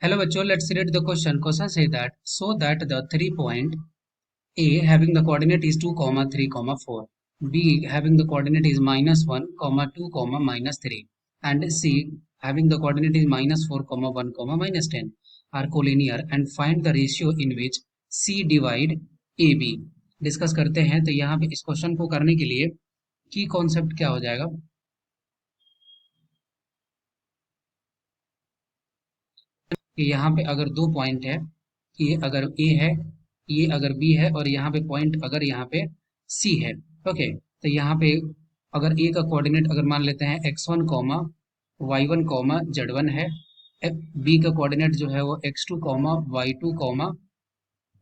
Hello bachcho, let's read the question. Question say that so that the 3 point A having the coordinate is 2 comma 3 comma 4, B having the coordinate is minus 1 comma 2 comma minus 3, and C having the coordinate is minus 4 comma 1 comma minus 10 are collinear and find the ratio in which C divide AB. Discuss करते हैं। तो यहाँ पे इस question को करने के लिए की कॉन्सेप्ट क्या हो जाएगा कि यहाँ पे अगर दो पॉइंट है, ये अगर ए है, ये अगर बी है, और यहाँ पे पॉइंट अगर यहाँ पे सी है। ओके, तो यहाँ पे अगर ए का कोऑर्डिनेट अगर मान लेते हैं x1 comma y1 comma z1 है, बी का कोऑर्डिनेट जो है वो x2 comma y2 comma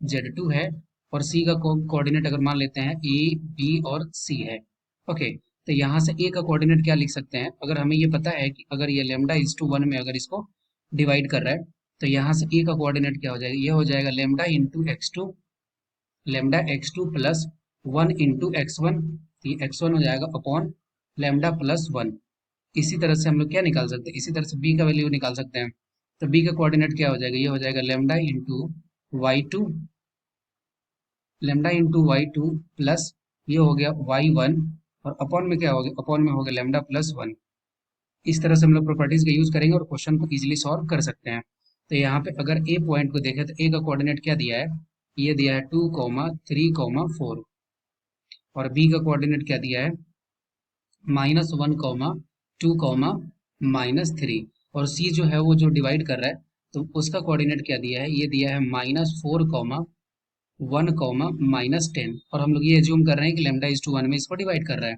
z2 है, और सी का कोऑर्डिनेट अगर मान लेते हैं ए बी और सी है। ओके, तो यहाँ से ए का कोऑर्डिनेट क्या लिख सकते हैं, अगर हमें ये पता है कि अगर ये लेमडा इज टू 1 में अगर इसको डिवाइड कर रहा है, तो यहाँ से ए का कोऑर्डिनेट क्या हो जाएगा, ये हो जाएगा lambda into x two plus 1 into x1, ये x1 हो जाएगा अपॉन लेमडा प्लस 1। इसी तरह से हम लोग क्या निकाल सकते हैं, इसी तरह से बी का वैल्यू निकाल सकते हैं। तो बी का कोऑर्डिनेट क्या हो जाएगा, ये हो जाएगा lambda into Y two plus ये हो गया y1, और अपॉन में क्या हो गया, अपॉन में हो गया लेमडा प्लस 1। इस तरह से हम लोग प्रॉपर्टीज का यूज करेंगे और क्वेश्चन को इजीली सॉल्व कर सकते हैं। तो यहाँ पे अगर ए पॉइंट को देखें तो ए का कोऑर्डिनेट क्या दिया है, ये दिया है 2 कॉमा 3 कॉमा 4, और बी का कोऑर्डिनेट क्या दिया है माइनस 1 कॉमा 2 कॉमा माइनस 3, और सी जो है वो जो डिवाइड कर रहा है तो उसका कोऑर्डिनेट क्या दिया है, ये दिया है माइनस 4 कॉमा 1 कॉमा माइनस 10, और हम लोग ये एज्यूम कर रहे हैं कि लेमडा इज टू 1 में इसको डिवाइड कर रहा है।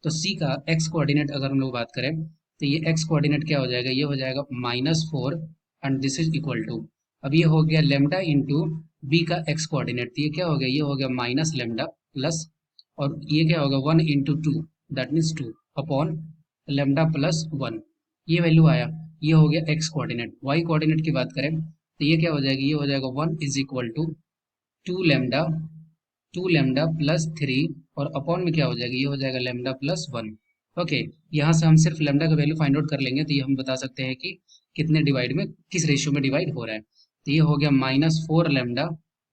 तो सी का एक्स कोऑर्डिनेट अगर हम लोग बात करें तो ये एक्स कोऑर्डिनेट क्या हो जाएगा, ये हो जाएगा -4 and this is equal to, अब ये हो गया लेमडा इंटू बी का एक्स कोऑर्डिनेट, तो ये क्या हो गया, ये हो गया माइनस लेमडा प्लस, और ये क्या होगा 1 into 2 that means 2 upon lambda plus 1, ये वैल्यू आया। ये हो गया एक्स कोऑर्डिनेट। वाई कोऑर्डिनेट की बात करें तो ये क्या हो जाएगी, ये हो जाएगा 1 is equal to 2 lambda plus 3, और अपॉन में क्या हो जाएगा, ये हो जाएगा लेमडा प्लस 1। ओके, यहाँ से हम सिर्फ लेमडा का वैल्यू फाइंड आउट कर लेंगे तो ये हम बता सकते हैं कि कितने डिवाइड में, किस रेशियो में डिवाइड हो रहा है। तो ये हो गया -4 lambda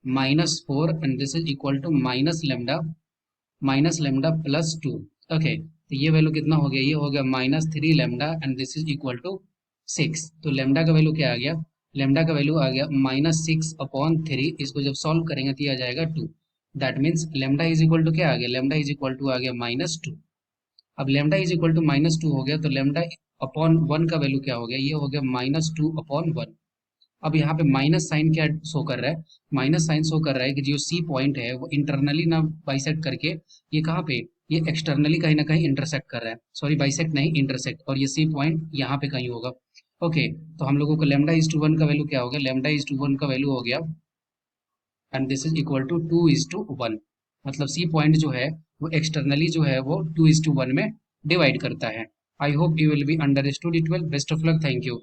-4 and this is equal to minus lambda plus 2। Okay, तो ये वैल्यू कितना हो गया, ये हो गया -3 lambda and this is equal to 6। तो लेमडा का वैल्यू क्या आ गया, लेमडा का वैल्यू आ गया -6 अपॉन 3, इसको जब सॉल्व करेंगे तो ये आ जाएगा 2। That means lambda is equal to क्या आ गया, लेमडा इज इक्वल टू आ गया -2। अब लेमडा इज इक्वल टू -2 हो गया तो लेमडा अपॉन 1 का वैल्यू क्या हो गया, ये हो गया -2 अपॉन 1। अब यहाँ पे माइनस साइन क्या शो कर रहा है, माइनस साइन शो कर रहा है कि जो सी पॉइंट है वो इंटरनली ना बाइसेक्ट करके ये कहाँ पे, ये एक्सटर्नली कहीं ना कहीं इंटरसेक्ट कर रहा है, सॉरी बाइसेक्ट नहीं इंटरसेक्ट, और ये सी पॉइंट यहाँ पे कहीं होगा। ओके, तो हम लोगों को लेमडा इज टू 1 का वैल्यू क्या हो गया, लेमडा इज टू 1 का वैल्यू हो गया and this is equal to 2:1। मतलब सी पॉइंट जो है वो एक्सटर्नली जो है वो 2:1 में डिवाइड करता है। I hope you will be understood it well. Best of luck, thank you.